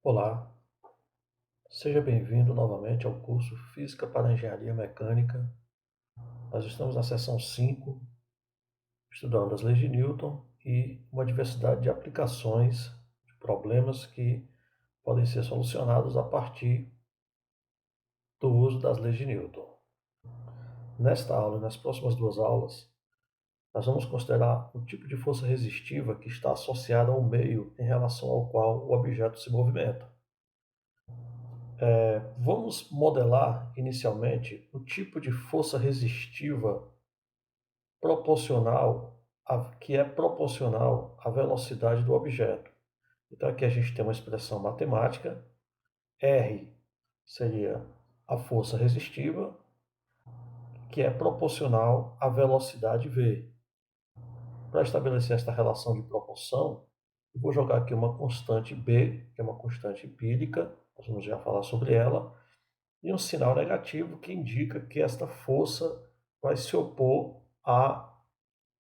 Olá, seja bem-vindo novamente ao curso Física para Engenharia Mecânica. Nós estamos na seção 5, estudando as leis de Newton e uma diversidade de aplicações de problemas que podem ser solucionados a partir do uso das leis de Newton. Nesta aula e nas próximas duas aulas, nós vamos considerar o tipo de força resistiva que está associada ao meio em relação ao qual o objeto se movimenta. Vamos modelar inicialmente o tipo de força resistiva que é proporcional à velocidade do objeto. Então aqui a gente tem uma expressão matemática, R seria a força resistiva, que é proporcional à velocidade v. Para estabelecer esta relação de proporção, eu vou jogar aqui uma constante b, que é uma constante empírica, nós vamos já falar sobre ela, e um sinal negativo que indica que esta força vai se opor ao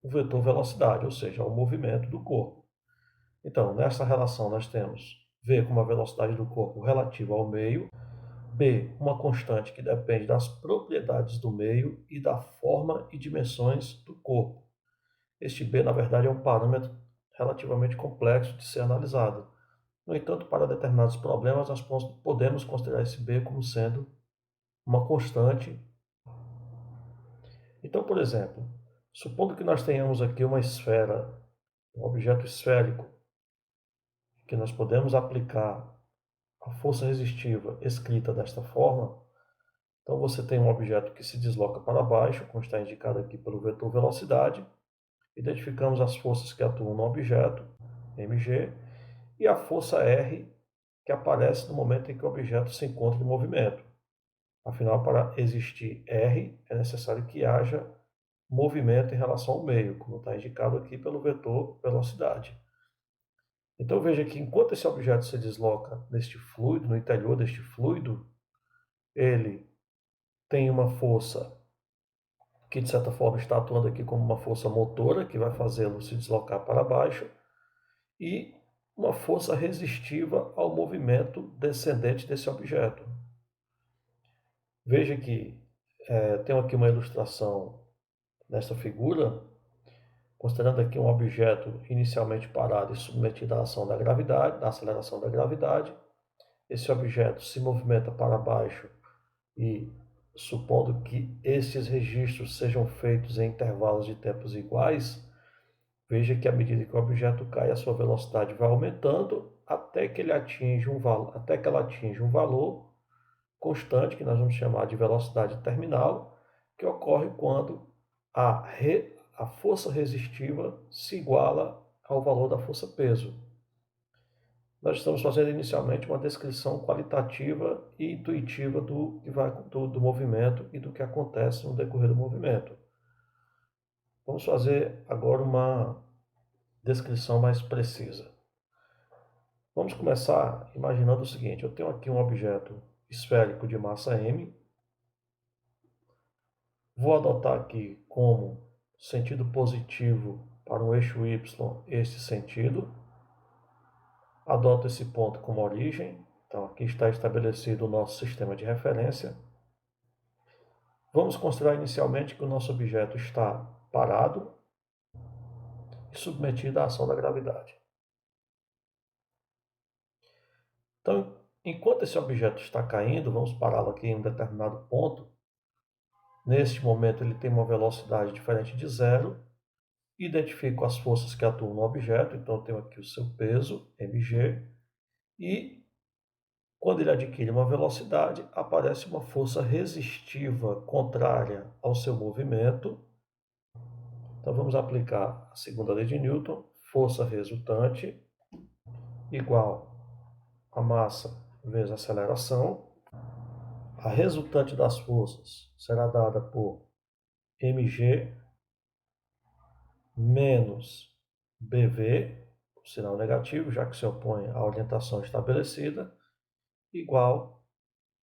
vetor velocidade, ou seja, ao movimento do corpo. Então, nessa relação nós temos v como a velocidade do corpo relativa ao meio, b uma constante que depende das propriedades do meio e da forma e dimensões do corpo. Este b, na verdade, é um parâmetro relativamente complexo de ser analisado. No entanto, para determinados problemas, nós podemos considerar esse b como sendo uma constante. Então, por exemplo, supondo que nós tenhamos aqui uma esfera, um objeto esférico, que nós podemos aplicar a força resistiva escrita desta forma, então você tem um objeto que se desloca para baixo, como está indicado aqui pelo vetor velocidade, identificamos as forças que atuam no objeto, mg, e a força R, que aparece no momento em que o objeto se encontra em movimento. Afinal, para existir R, é necessário que haja movimento em relação ao meio, como está indicado aqui pelo vetor velocidade. Então veja que enquanto esse objeto se desloca neste fluido, no interior deste fluido, ele tem uma força que de certa forma está atuando aqui como uma força motora, que vai fazê-lo se deslocar para baixo, e uma força resistiva ao movimento descendente desse objeto. Veja que tenho aqui uma ilustração nesta figura, considerando aqui um objeto inicialmente parado e submetido à ação da gravidade, da aceleração da gravidade. Esse objeto se movimenta para baixo e, supondo que esses registros sejam feitos em intervalos de tempos iguais, veja que à medida que o objeto cai, a sua velocidade vai aumentando até que ela atinge um valor constante, que nós vamos chamar de velocidade terminal, que ocorre quando a força resistiva se iguala ao valor da força peso. Nós estamos fazendo inicialmente uma descrição qualitativa e intuitiva do movimento e do que acontece no decorrer do movimento. Vamos fazer agora uma descrição mais precisa. Vamos começar imaginando o seguinte: eu tenho aqui um objeto esférico de massa m, vou adotar aqui como sentido positivo para o eixo y este sentido, adoto esse ponto como origem, então aqui está estabelecido o nosso sistema de referência. Vamos considerar inicialmente que o nosso objeto está parado e submetido à ação da gravidade. Então, enquanto esse objeto está caindo, vamos pará-lo aqui em um determinado ponto. Neste momento ele tem uma velocidade diferente de zero. Identifico as forças que atuam no objeto, então eu tenho aqui o seu peso, mg, e quando ele adquire uma velocidade, aparece uma força resistiva contrária ao seu movimento. Então vamos aplicar a segunda lei de Newton, força resultante igual a massa vezes a aceleração. A resultante das forças será dada por mg menos bv, o sinal negativo, já que se opõe à orientação estabelecida, igual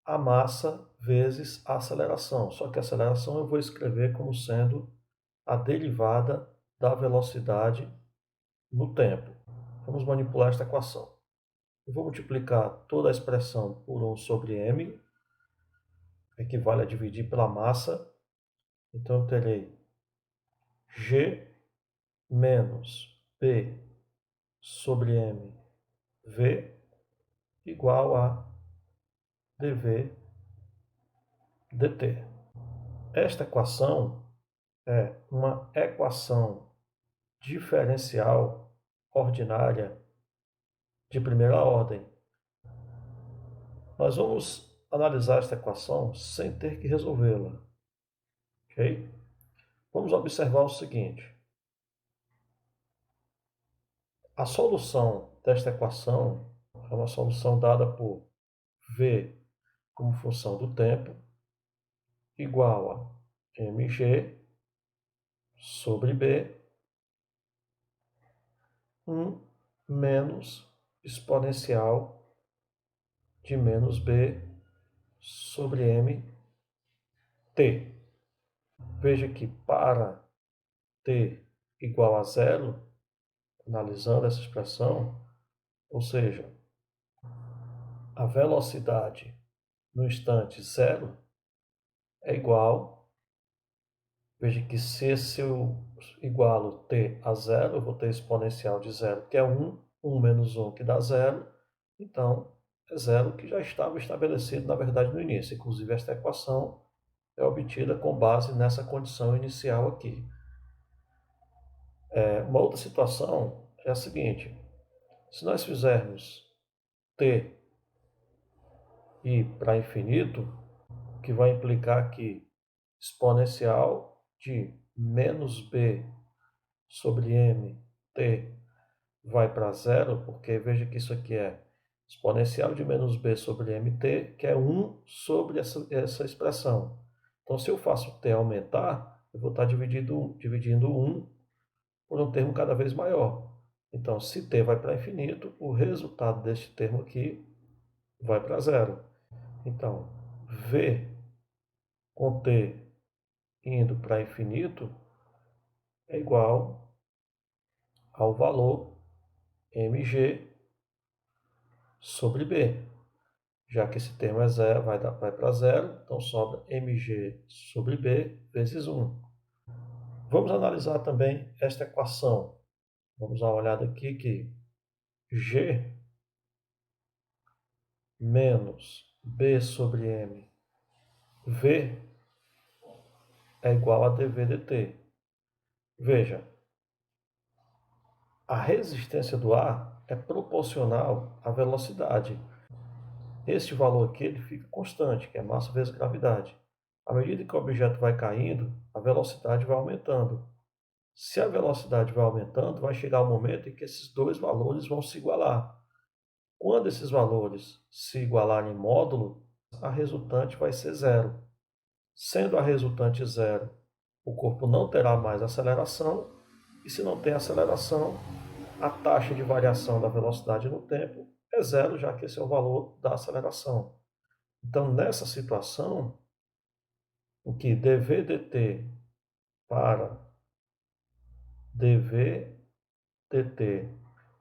a massa vezes a aceleração. Só que a aceleração eu vou escrever como sendo a derivada da velocidade no tempo. Vamos manipular esta equação. Eu vou multiplicar toda a expressão por 1 sobre m, equivale a dividir pela massa. Então, eu terei G menos P sobre m V igual a dV dt. Esta equação é uma equação diferencial ordinária de primeira ordem. Nós vamos analisar esta equação sem ter que resolvê-la, ok? Vamos observar o seguinte. A solução desta equação é uma solução dada por v como função do tempo igual a mg sobre b, 1 menos exponencial de menos b sobre mt. Veja que para t igual a zero, analisando essa expressão, ou seja, a velocidade no instante zero é igual, veja que se eu igualo t a zero, eu vou ter exponencial de zero, que é 1, 1 menos 1, que dá zero, então é zero, que já estava estabelecido, na verdade, no início. Inclusive, esta equação é obtida com base nessa condição inicial aqui. Uma outra situação é a seguinte: se nós fizermos t ir para infinito, que vai implicar que exponencial de menos b sobre mt vai para zero, porque veja que isso aqui é exponencial de menos b sobre mt, que é 1 sobre essa expressão. Então, se eu faço t aumentar, eu vou estar dividindo 1 por um termo cada vez maior. Então, se t vai para infinito, o resultado deste termo aqui vai para zero. Então, v com t indo para infinito é igual ao valor mg sobre b. Já que esse termo é zero, vai para zero, então sobra mg sobre b vezes 1. Vamos analisar também esta equação. Vamos dar uma olhada aqui que g menos b sobre m v é igual a dv dt. Veja, a resistência do ar é proporcional à velocidade. Este valor aqui ele fica constante, que é massa vezes gravidade. À medida que o objeto vai caindo, a velocidade vai aumentando. Se a velocidade vai aumentando, vai chegar um momento em que esses dois valores vão se igualar. Quando esses valores se igualarem em módulo, a resultante vai ser zero. Sendo a resultante zero, o corpo não terá mais aceleração, e se não tem aceleração, a taxa de variação da velocidade no tempo é zero, já que esse é o valor da aceleração. Então, nessa situação, o que dv dt para dv dt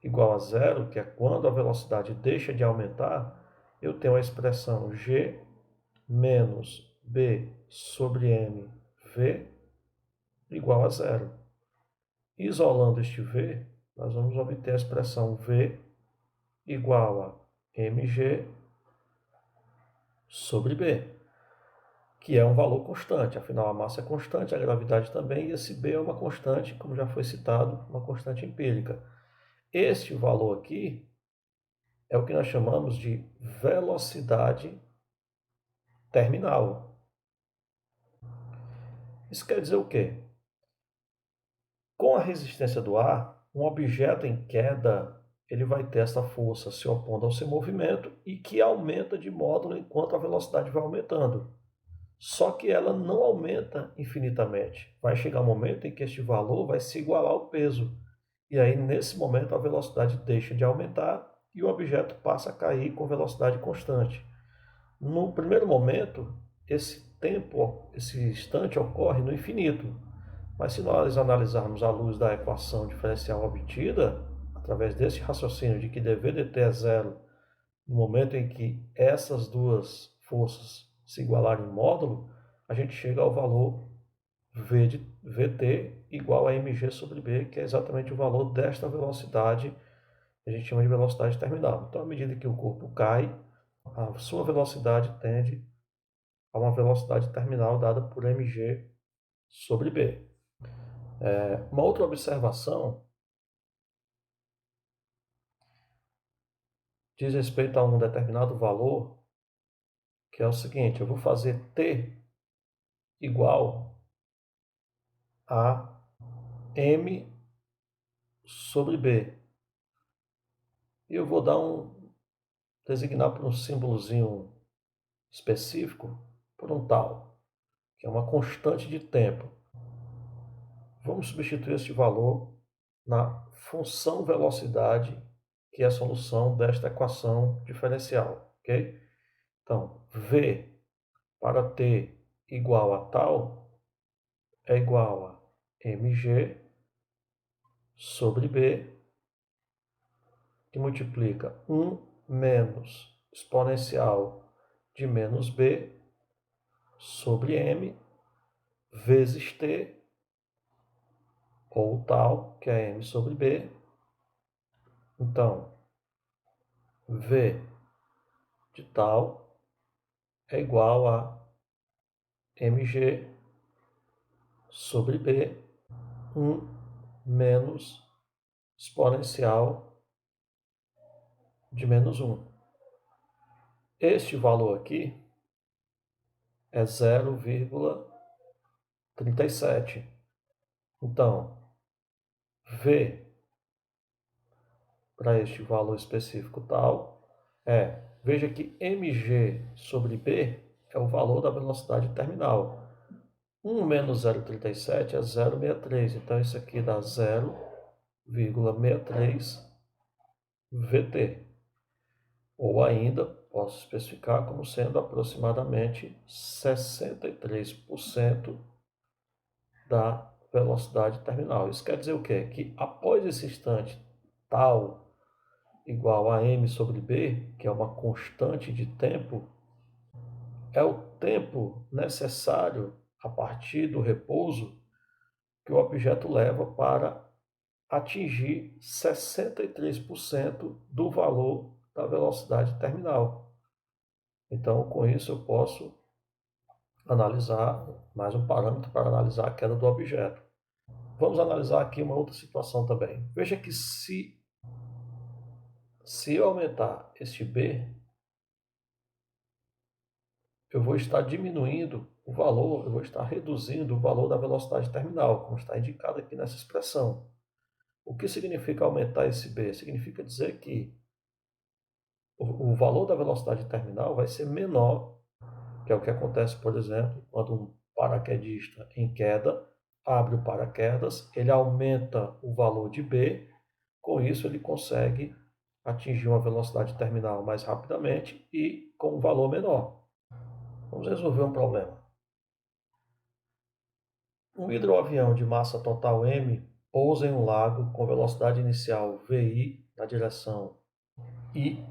igual a zero, que é quando a velocidade deixa de aumentar, eu tenho a expressão g menos b sobre m v igual a zero. Isolando este v, nós vamos obter a expressão v igual a mg sobre b, que é um valor constante. Afinal, a massa é constante, a gravidade também, e esse b é uma constante, como já foi citado, uma constante empírica. Este valor aqui é o que nós chamamos de velocidade terminal. Isso quer dizer o quê? Com a resistência do ar, um objeto em queda, ele vai ter essa força se opondo ao seu movimento e que aumenta de módulo enquanto a velocidade vai aumentando. Só que ela não aumenta infinitamente. Vai chegar um momento em que este valor vai se igualar ao peso. E aí, nesse momento, a velocidade deixa de aumentar e o objeto passa a cair com velocidade constante. No primeiro momento, esse tempo, esse instante ocorre no infinito. Mas se nós analisarmos à luz da equação diferencial obtida, através desse raciocínio de que dv dt é zero no momento em que essas duas forças se igualarem em módulo, a gente chega ao valor V de Vt igual a mg sobre b, que é exatamente o valor desta velocidade, que a gente chama de velocidade terminal. Então, à medida que o corpo cai, a sua velocidade tende a uma velocidade terminal dada por mg sobre b. Uma outra observação diz respeito a um determinado valor, que é o seguinte: eu vou fazer t igual a m sobre b. E eu vou designar por um símbolozinho específico, por um tal, que é uma constante de tempo. Vamos substituir este valor na função velocidade, que é a solução desta equação diferencial, ok? Então, v para t igual a tal é igual a mg sobre b, que multiplica 1 menos exponencial de menos b sobre m vezes t, ou tal, que é m sobre b. Então, v de tal é igual a mg sobre b, 1 menos exponencial de menos 1. Este valor aqui é 0,37. Então, V para este valor específico tal veja que mg sobre b é o valor da velocidade terminal. 1 menos 0,37 é 0,63. Então, isso aqui dá 0,63 Vt. Ou ainda, posso especificar como sendo aproximadamente 63% da velocidade terminal. Isso quer dizer o quê? Que após esse instante tal igual a m sobre b, que é uma constante de tempo, é o tempo necessário a partir do repouso que o objeto leva para atingir 63% do valor da velocidade terminal. Então, com isso, eu posso analisar mais um parâmetro para analisar a queda do objeto. Vamos analisar aqui uma outra situação também. Veja que se eu aumentar este b, eu vou estar diminuindo o valor, eu vou estar reduzindo o valor da velocidade terminal, como está indicado aqui nessa expressão. O que significa aumentar esse b? Significa dizer que o valor da velocidade terminal vai ser menor, que é o que acontece, por exemplo, quando um paraquedista em queda abre o paraquedas, ele aumenta o valor de b, com isso ele consegue atingir uma velocidade terminal mais rapidamente e com um valor menor. Vamos resolver um problema. Um hidroavião de massa total m pousa em um lago com velocidade inicial VI na direção I.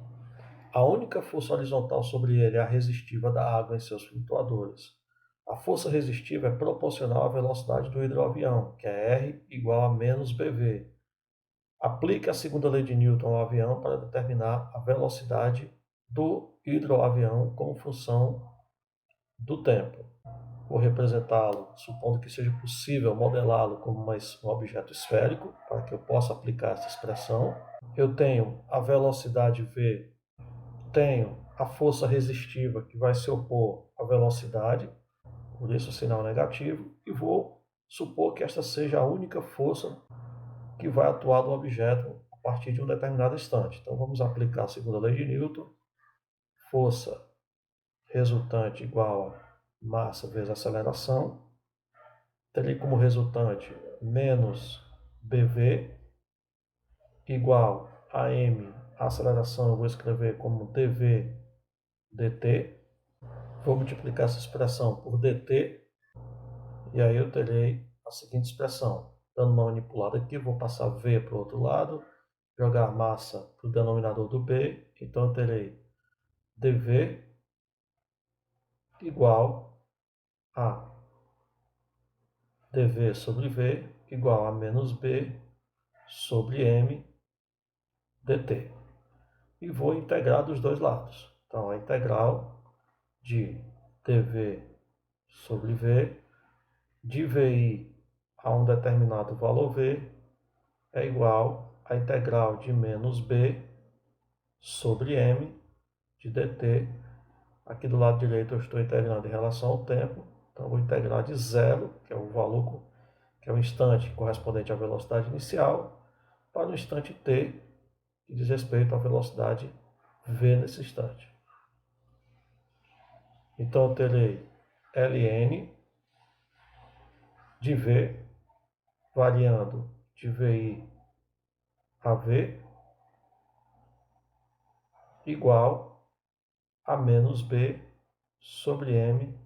A única força horizontal sobre ele é a resistiva da água em seus flutuadores. A força resistiva é proporcional à velocidade do hidroavião, que é R igual a menos BV. Aplique a segunda lei de Newton ao avião para determinar a velocidade do hidroavião como função do tempo. Vou representá-lo, supondo que seja possível modelá-lo como um objeto esférico, para que eu possa aplicar essa expressão. Eu tenho a velocidade V, tenho a força resistiva que vai se opor à velocidade, por isso o sinal negativo, e vou supor que esta seja a única força que vai atuar no objeto a partir de um determinado instante. Então vamos aplicar a segunda lei de Newton, força resultante igual a massa vezes aceleração, terei como resultante menos bv igual a m, a aceleração eu vou escrever como dv dt, vou multiplicar essa expressão por dt, e aí eu terei a seguinte expressão. Dando uma manipulada aqui, vou passar v para o outro lado, jogar massa para o denominador do b, então eu terei dv igual a dv sobre v igual a menos b sobre m dt. E vou integrar dos dois lados. Então, a integral de dv sobre v, de vi a um determinado valor v, é igual à integral de menos b sobre m de dt. Aqui do lado direito eu estou integrando em relação ao tempo, então vou integrar de zero, que é o valor, que é o instante correspondente à velocidade inicial, para o instante t, que diz respeito à velocidade v nesse instante. Então eu terei ln de v variando de vi a v igual a menos b sobre m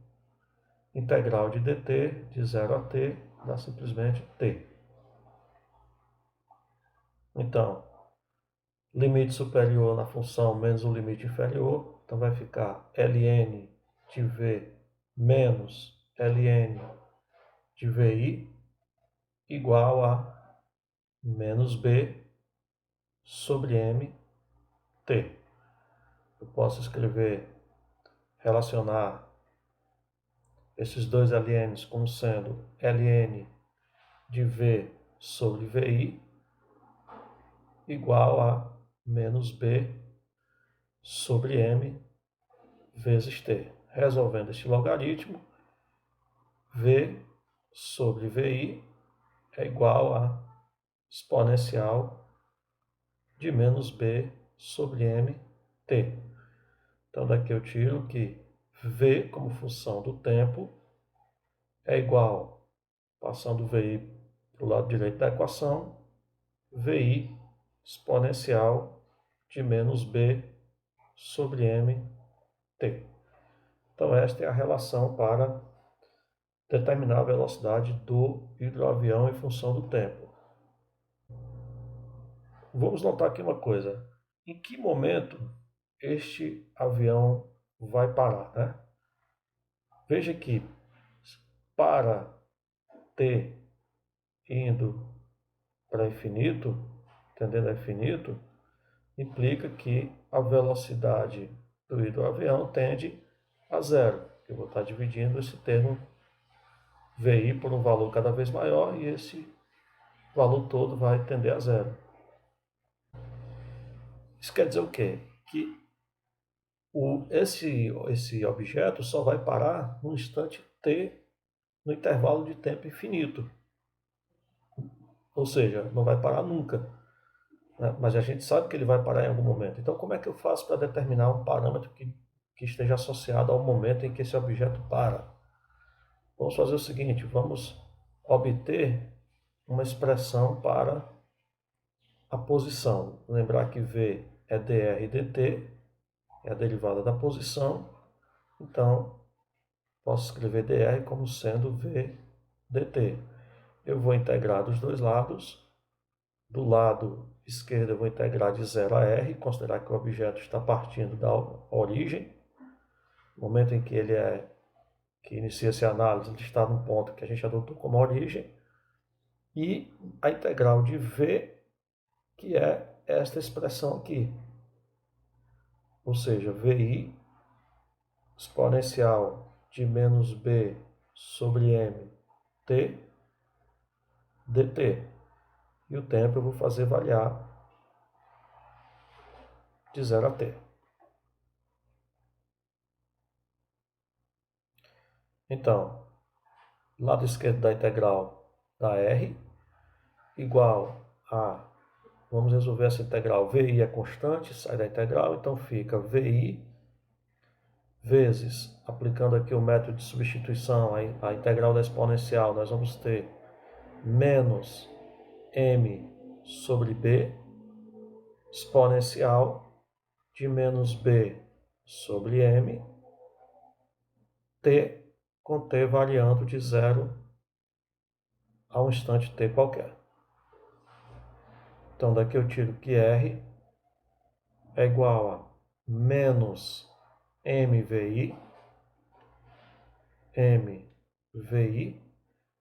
integral de dt de 0 a t dá simplesmente t. Então, limite superior na função menos o limite inferior, então vai ficar ln de v menos ln de vi igual a menos b sobre m t. Eu posso escrever, relacionar esses dois ln's como sendo ln de v sobre vi igual a menos b sobre m vezes t. Resolvendo este logaritmo, v sobre vi é igual a exponencial de menos b sobre m t. Então daqui eu tiro que v como função do tempo é igual, passando o vi para o lado direito da equação, vi exponencial de menos b sobre m t. Então esta é a relação para determinar a velocidade do hidroavião em função do tempo. Vamos notar aqui uma coisa. Em que momento este avião vai parar, né? Veja que para t indo para infinito, tendendo a infinito, implica que a velocidade do hidroavião tende a zero. Eu vou estar dividindo esse termo VI por um valor cada vez maior e esse valor todo vai tender a zero. Isso quer dizer o quê? Que esse objeto só vai parar no instante t, no intervalo de tempo infinito. Ou seja, não vai parar nunca. Né? Mas a gente sabe que ele vai parar em algum momento. Então, como é que eu faço para determinar um parâmetro que esteja associado ao momento em que esse objeto para? Vamos fazer o seguinte, vamos obter uma expressão para a posição. Lembrar que v é dr dt, é a derivada da posição. Então, posso escrever dr como sendo v dt. Eu vou integrar dos dois lados. Do lado esquerdo eu vou integrar de 0 a r, considerar que o objeto está partindo da origem. No momento em que que inicia-se a análise, ele está num ponto que a gente adotou como origem. E a integral de v, que é esta expressão aqui. Ou seja, vi exponencial de menos b sobre m t dt. E o tempo eu vou fazer variar de 0 a t. Então, lado esquerdo da integral da r igual a, vamos resolver essa integral, vi é constante, sai da integral, então fica vi vezes, aplicando aqui o método de substituição, a integral da exponencial, nós vamos ter menos m sobre b, exponencial de menos b sobre m, t com t variando de 0 a um instante t qualquer. Então daqui eu tiro que r é igual a menos MVI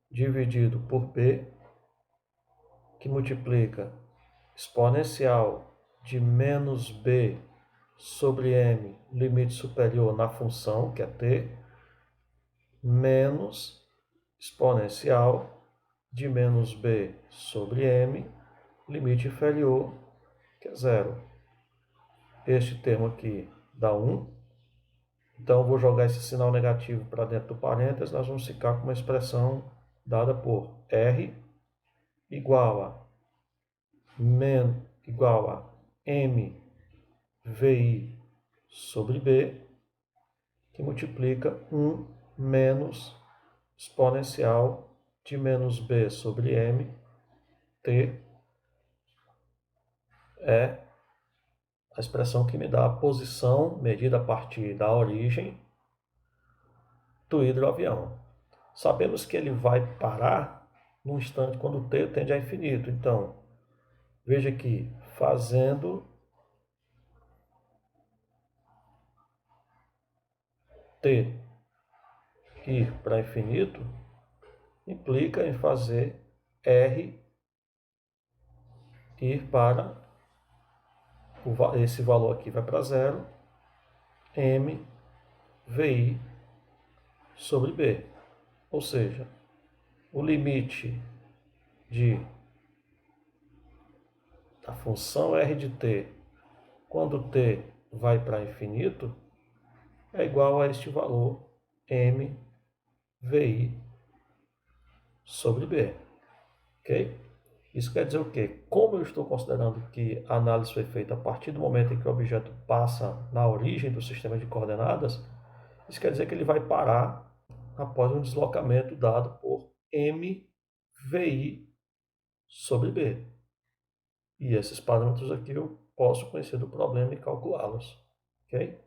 dividido por B, que multiplica exponencial de menos B sobre M, limite superior na função, que é t, menos exponencial de menos B sobre M, limite inferior, que é zero. Este termo aqui dá 1. Então, eu vou jogar esse sinal negativo para dentro do parênteses, nós vamos ficar com uma expressão dada por R igual a MVI sobre B, que multiplica 1 menos exponencial de menos B sobre M, T, é a expressão que me dá a posição medida a partir da origem do hidroavião. Sabemos que ele vai parar num instante quando o t tende a infinito. Então, veja que fazendo t ir para infinito implica em fazer r ir para esse valor aqui vai para zero, m vi sobre b. Ou seja, o limite da função r de t quando t vai para infinito é igual a este valor m vi sobre b. Ok? Isso quer dizer o quê? Como eu estou considerando que a análise foi feita a partir do momento em que o objeto passa na origem do sistema de coordenadas, isso quer dizer que ele vai parar após um deslocamento dado por MVI sobre B. E esses parâmetros aqui eu posso conhecer do problema e calculá-los. Ok?